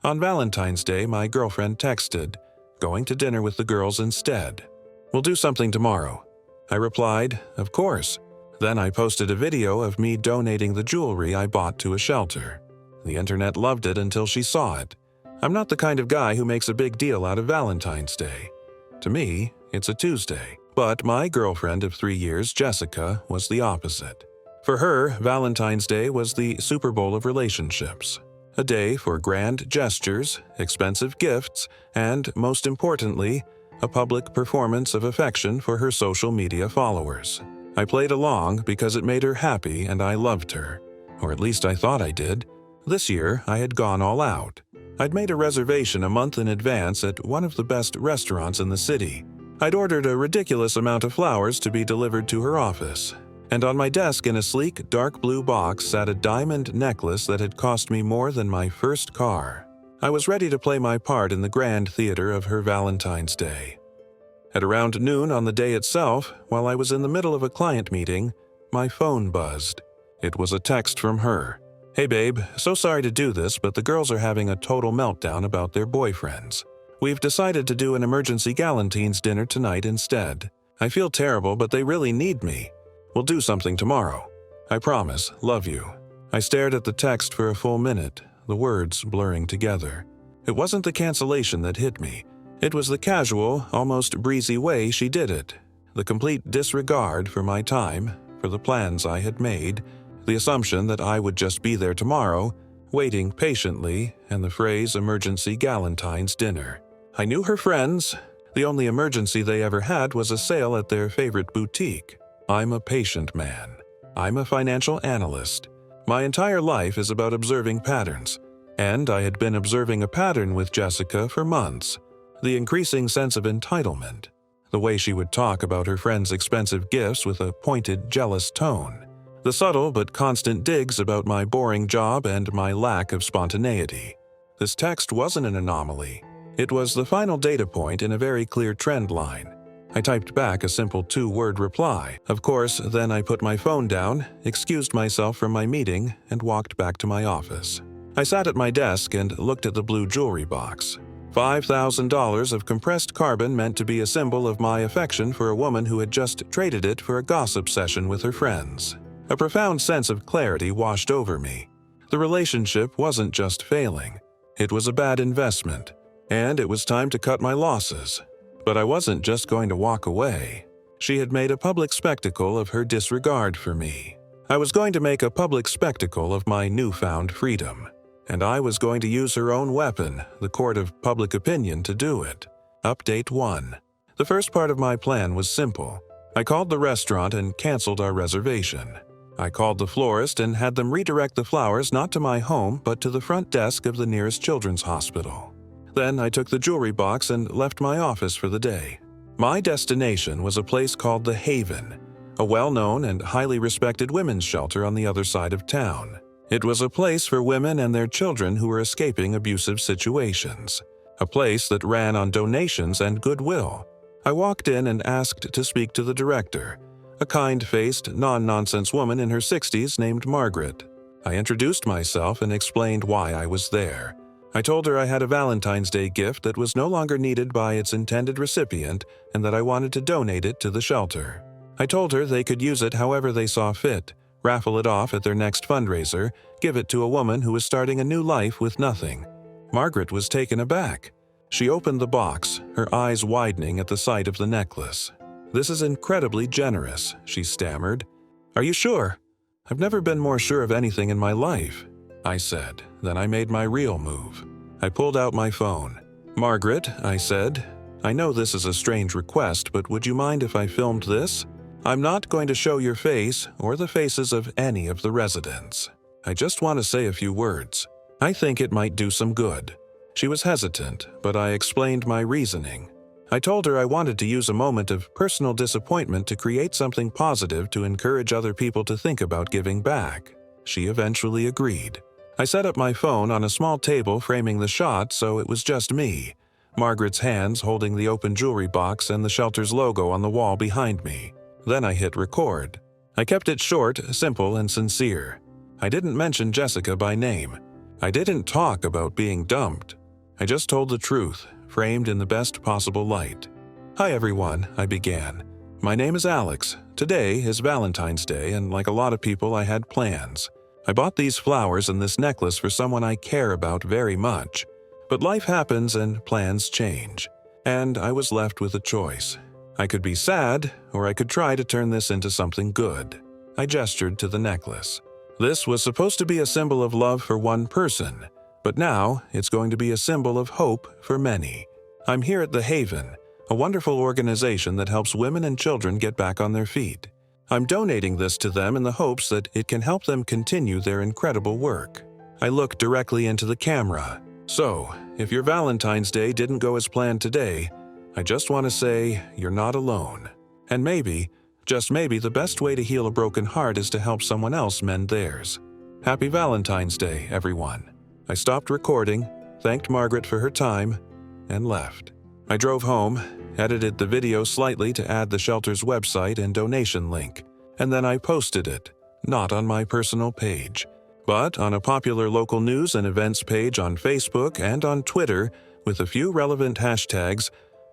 On Valentine's Day, my girlfriend texted, "Going to dinner with the girls instead. We'll do something tomorrow." I replied, "Of course." Then I posted a video of me donating the jewelry I bought to a shelter. The internet loved it until she saw it. I'm not the kind of guy who makes a big deal out of Valentine's Day. To me, it's a Tuesday. But my girlfriend of 3 years, Jessica, was the opposite. For her, Valentine's Day was the Super Bowl of relationships. A day for grand gestures, expensive gifts, and, most importantly, a public performance of affection for her social media followers. I played along because it made her happy and I loved her. Or at least I thought I did. This year, I had gone all out. I'd made a reservation a month in advance at one of the best restaurants in the city. I'd ordered a ridiculous amount of flowers to be delivered to her office. And on my desk in a sleek, dark blue box sat a diamond necklace that had cost me more than my first car. I was ready to play my part in the grand theater of her Valentine's Day. At around noon on the day itself, while I was in the middle of a client meeting, my phone buzzed. It was a text from her. "Hey babe, so sorry to do this, but the girls are having a total meltdown about their boyfriends. We've decided to do an emergency Galentine's dinner tonight instead. I feel terrible, but they really need me. We'll do something tomorrow. I promise, love you." I stared at the text for a full minute, the words blurring together. It wasn't the cancellation that hit me. It was the casual, almost breezy way she did it. The complete disregard for my time, for the plans I had made, the assumption that I would just be there tomorrow, waiting patiently, and the phrase emergency Galentine's dinner. I knew her friends. The only emergency they ever had was a sale at their favorite boutique. I'm a patient man. I'm a financial analyst. My entire life is about observing patterns, and I had been observing a pattern with Jessica for months. The increasing sense of entitlement, the way she would talk about her friends' expensive gifts with a pointed, jealous tone, the subtle but constant digs about my boring job and my lack of spontaneity. This text wasn't an anomaly. It was the final data point in a very clear trend line. I typed back a simple 2-word reply. Of course, then I put my phone down, excused myself from my meeting, and walked back to my office. I sat at my desk and looked at the blue jewelry box. $5,000 of compressed carbon meant to be a symbol of my affection for a woman who had just traded it for a gossip session with her friends. A profound sense of clarity washed over me. The relationship wasn't just failing. It was a bad investment, and it was time to cut my losses. But I wasn't just going to walk away. She had made a public spectacle of her disregard for me. I was going to make a public spectacle of my newfound freedom. And I was going to use her own weapon, the court of public opinion, to do it. Update 1. The first part of my plan was simple. I called the restaurant and canceled our reservation. I called the florist and had them redirect the flowers not to my home but to the front desk of the nearest children's hospital. Then I took the jewelry box and left my office for the day. My destination was a place called The Haven, a well-known and highly respected women's shelter on the other side of town. It was a place for women and their children who were escaping abusive situations. A place that ran on donations and goodwill. I walked in and asked to speak to the director, a kind-faced, non-nonsense woman in her 60s named Margaret. I introduced myself and explained why I was there. I told her I had a Valentine's Day gift that was no longer needed by its intended recipient and that I wanted to donate it to the shelter. I told her they could use it however they saw fit, raffle it off at their next fundraiser, give it to a woman who was starting a new life with nothing. Margaret was taken aback. She opened the box, her eyes widening at the sight of the necklace. "This is incredibly generous," she stammered. "Are you sure?" "I've never been more sure of anything in my life," I said. Then I made my real move. I pulled out my phone. "Margaret," I said, "I know this is a strange request, but would you mind if I filmed this? I'm not going to show your face or the faces of any of the residents. I just want to say a few words. I think it might do some good." She was hesitant, but I explained my reasoning. I told her I wanted to use a moment of personal disappointment to create something positive to encourage other people to think about giving back. She eventually agreed. I set up my phone on a small table framing the shot so it was just me, Margaret's hands holding the open jewelry box and the shelter's logo on the wall behind me. Then I hit record. I kept it short, simple, and sincere. I didn't mention Jessica by name. I didn't talk about being dumped. I just told the truth, framed in the best possible light. "Hi everyone," I began. "My name is Alex. Today is Valentine's Day, and like a lot of people, I had plans. I bought these flowers and this necklace for someone I care about very much. But life happens and plans change. And I was left with a choice. I could be sad, or I could try to turn this into something good." I gestured to the necklace. "This was supposed to be a symbol of love for one person, but now it's going to be a symbol of hope for many. I'm here at The Haven, a wonderful organization that helps women and children get back on their feet. I'm donating this to them in the hopes that it can help them continue their incredible work." I looked directly into the camera. "So, if your Valentine's Day didn't go as planned today, I just want to say you're not alone. And maybe, just maybe, the best way to heal a broken heart is to help someone else mend theirs. Happy Valentine's Day, everyone." I stopped recording, thanked Margaret for her time, and left. I drove home, edited the video slightly to add the shelter's website and donation link, and then I posted it, not on my personal page, but on a popular local news and events page on Facebook and on Twitter with a few relevant hashtags: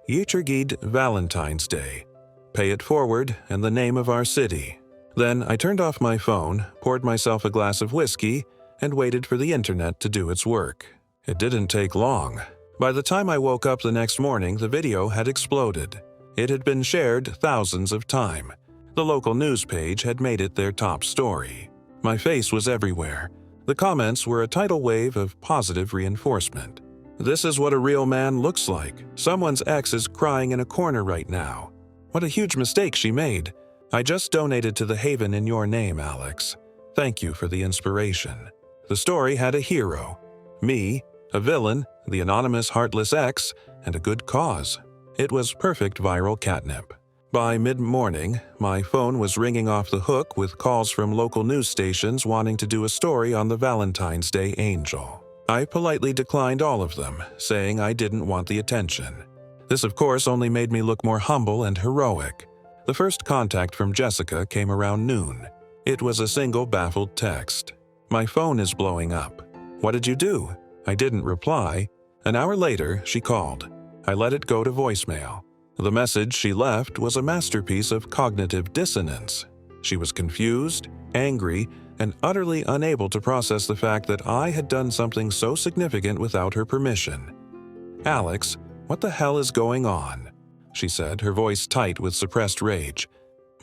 Yichirgid Valentine's Day, Pay It Forward, and the name of our city. Then I turned off my phone, poured myself a glass of whiskey, and waited for the internet to do its work. It didn't take long. By the time I woke up the next morning, the video had exploded. It had been shared thousands of times. The local news page had made it their top story. My face was everywhere. The comments were a tidal wave of positive reinforcement. "This is what a real man looks like. Someone's ex is crying in a corner right now. What a huge mistake she made. I just donated to The Haven in your name, Alex. Thank you for the inspiration." The story had a hero. Me, a villain, the anonymous heartless ex, and a good cause. It was perfect viral catnip. By mid-morning, my phone was ringing off the hook with calls from local news stations wanting to do a story on the Valentine's Day angel. I politely declined all of them, saying I didn't want the attention. This, of course, only made me look more humble and heroic. The first contact from Jessica came around noon. It was a single baffled text. "My phone is blowing up. What did you do?" I didn't reply. An hour later, she called. I let it go to voicemail. The message she left was a masterpiece of cognitive dissonance. She was confused, angry, and utterly unable to process the fact that I had done something so significant without her permission. "Alex, what the hell is going on?" she said, her voice tight with suppressed rage.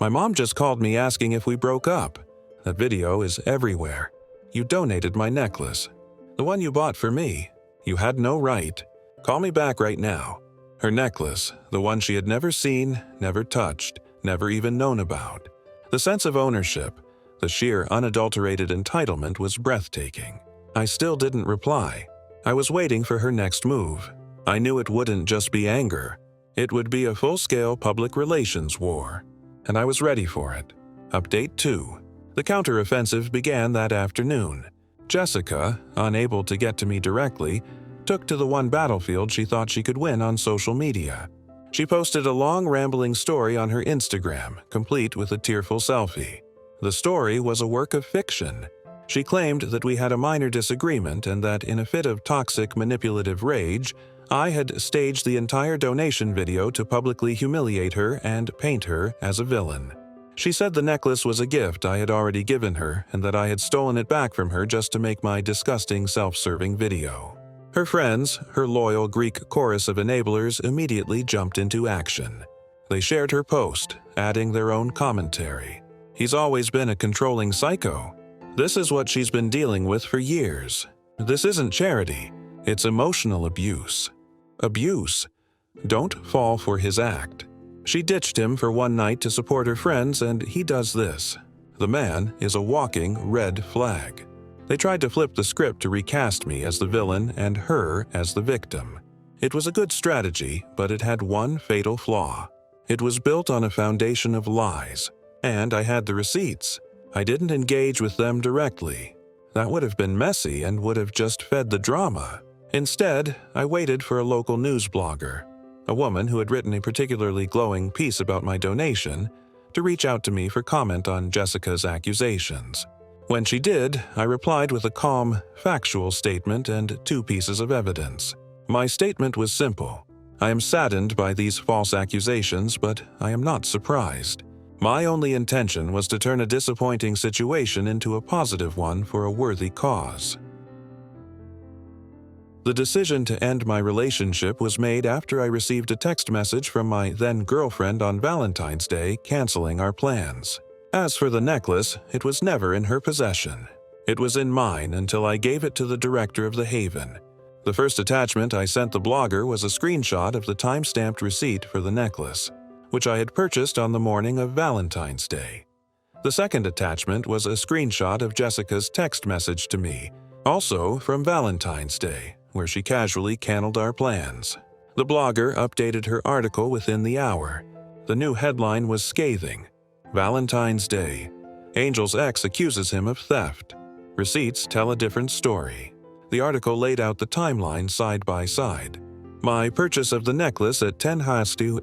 "My mom just called me asking if we broke up. That video is everywhere. You donated my necklace. The one you bought for me. You had no right. Call me back right now." Her necklace, the one she had never seen, never touched, never even known about. The sense of ownership, the sheer unadulterated entitlement was breathtaking. I still didn't reply. I was waiting for her next move. I knew it wouldn't just be anger. It would be a full-scale public relations war. And I was ready for it. Update 2. The counteroffensive began that afternoon. Jessica, unable to get to me directly, took to the one battlefield she thought she could win on social media. She posted a long rambling story on her Instagram, complete with a tearful selfie. The story was a work of fiction. She claimed that we had a minor disagreement and that in a fit of toxic manipulative rage, I had staged the entire donation video to publicly humiliate her and paint her as a villain. She said the necklace was a gift I had already given her and that I had stolen it back from her just to make my disgusting self-serving video. Her friends, her loyal Greek chorus of enablers, immediately jumped into action. They shared her post, adding their own commentary. "He's always been a controlling psycho. This is what she's been dealing with for years. This isn't charity, it's emotional abuse. Abuse. Don't fall for his act. She ditched him for one night to support her friends, and he does this. The man is a walking red flag." They tried to flip the script to recast me as the villain and her as the victim. It was a good strategy, but it had one fatal flaw. It was built on a foundation of lies, and I had the receipts. I didn't engage with them directly. That would have been messy and would have just fed the drama. Instead, I waited for a local news blogger, a woman who had written a particularly glowing piece about my donation, to reach out to me for comment on Jessica's accusations. When she did, I replied with a calm, factual statement and 2 pieces of evidence. My statement was simple. I am saddened by these false accusations, but I am not surprised. My only intention was to turn a disappointing situation into a positive one for a worthy cause. The decision to end my relationship was made after I received a text message from my then-girlfriend on Valentine's Day canceling our plans. As for the necklace, it was never in her possession. It was in mine until I gave it to the director of the Haven. The first attachment I sent the blogger was a screenshot of the time-stamped receipt for the necklace, which I had purchased on the morning of Valentine's Day. The second attachment was a screenshot of Jessica's text message to me, also from Valentine's Day, where she casually canceled our plans. The blogger updated her article within the hour. The new headline was scathing. Valentine's Day. Angel's ex accuses him of theft. Receipts tell a different story. The article laid out the timeline side by side. My purchase of the necklace at 10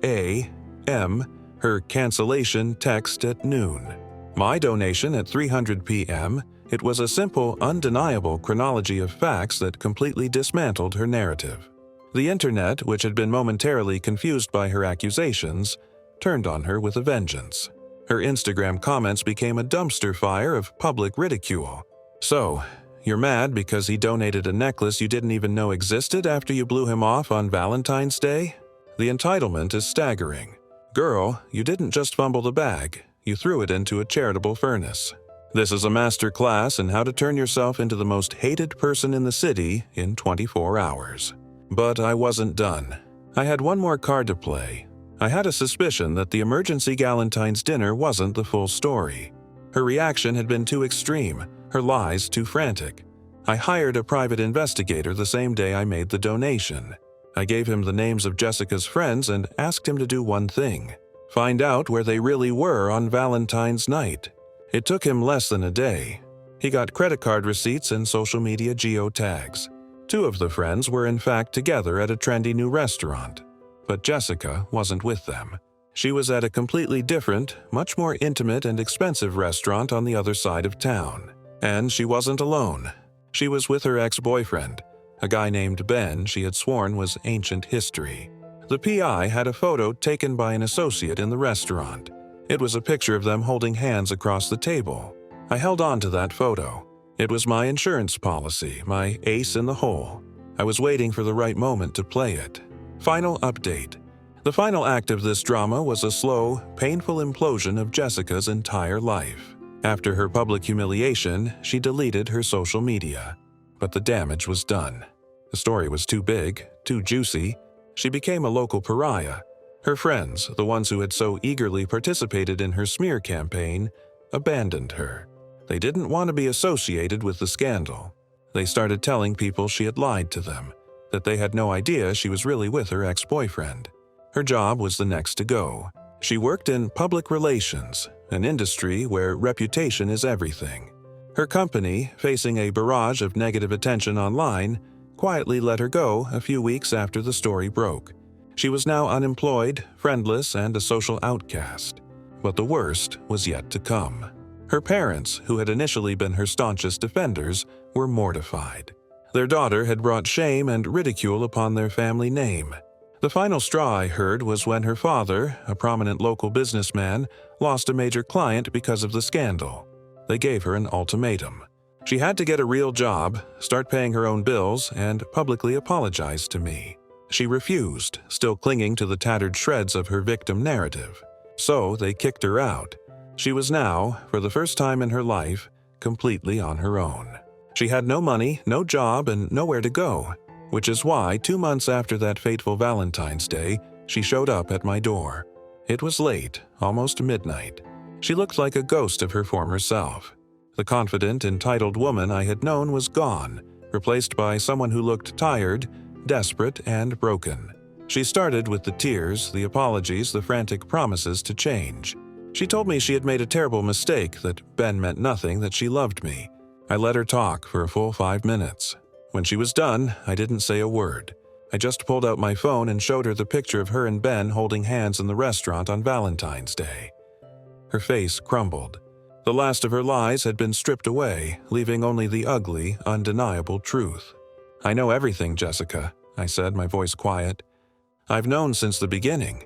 a.m., her cancellation text at noon. My donation at 300 p.m., it was a simple, undeniable chronology of facts that completely dismantled her narrative. The internet, which had been momentarily confused by her accusations, turned on her with a vengeance. Her Instagram comments became a dumpster fire of public ridicule. So, you're mad because he donated a necklace you didn't even know existed after you blew him off on Valentine's Day? The entitlement is staggering. Girl, you didn't just fumble the bag, you threw it into a charitable furnace. This is a master class in how to turn yourself into the most hated person in the city in 24 hours. But I wasn't done. I had one more card to play. I had a suspicion that the emergency Galentine's dinner wasn't the full story. Her reaction had been too extreme, her lies too frantic. I hired a private investigator the same day I made the donation. I gave him the names of Jessica's friends and asked him to do one thing: find out where they really were on Valentine's night. It took him less than a day. He got credit card receipts and social media geotags. 2 of the friends were in fact together at a trendy new restaurant. But Jessica wasn't with them. She was at a completely different, much more intimate and expensive restaurant on the other side of town. And she wasn't alone. She was with her ex-boyfriend, a guy named Ben she had sworn was ancient history. The PI had a photo taken by an associate in the restaurant. It was a picture of them holding hands across the table. I held on to that photo. It was my insurance policy, my ace in the hole. I was waiting for the right moment to play it. Final update. The final act of this drama was a slow, painful implosion of Jessica's entire life. After her public humiliation, she deleted her social media. But the damage was done. The story was too big, too juicy. She became a local pariah. Her friends, the ones who had so eagerly participated in her smear campaign, abandoned her. They didn't want to be associated with the scandal. They started telling people she had lied to them, that they had no idea she was really with her ex-boyfriend. Her job was the next to go. She worked in public relations, an industry where reputation is everything. Her company, facing a barrage of negative attention online, quietly let her go a few weeks after the story broke. She was now unemployed, friendless, and a social outcast. But the worst was yet to come. Her parents, who had initially been her staunchest defenders, were mortified. Their daughter had brought shame and ridicule upon their family name. The final straw I heard was when her father, a prominent local businessman, lost a major client because of the scandal. They gave her an ultimatum. She had to get a real job, start paying her own bills, and publicly apologize to me. She refused, still clinging to the tattered shreds of her victim narrative. So they kicked her out. She was now, for the first time in her life, completely on her own. She had no money, no job, and nowhere to go, which is why 2 months after that fateful Valentine's Day, she showed up at my door. It was late, almost midnight. She looked like a ghost of her former self. The confident, entitled woman I had known was gone, replaced by someone who looked tired, desperate, and broken. She started with the tears, the apologies, the frantic promises to change. She told me she had made a terrible mistake, that Ben meant nothing, that she loved me. I let her talk for a full 5 minutes. When she was done, I didn't say a word. I just pulled out my phone and showed her the picture of her and Ben holding hands in the restaurant on Valentine's Day. Her face crumbled. The last of her lies had been stripped away, leaving only the ugly, undeniable truth. "I know everything, Jessica," I said, my voice quiet. "I've known since the beginning."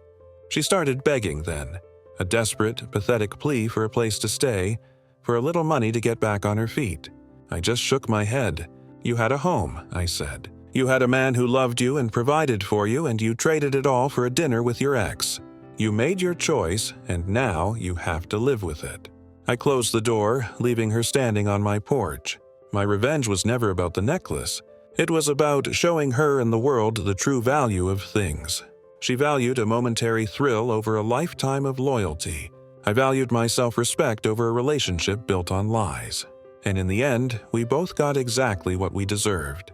She started begging then, a desperate, pathetic plea for a place to stay, for a little money to get back on her feet. I just shook my head. "You had a home," I said. "You had a man who loved you and provided for you, and you traded it all for a dinner with your ex. You made your choice, and now you have to live with it." I closed the door, leaving her standing on my porch. My revenge was never about the necklace. It was about showing her and the world the true value of things. She valued a momentary thrill over a lifetime of loyalty. I valued my self-respect over a relationship built on lies. And in the end, we both got exactly what we deserved.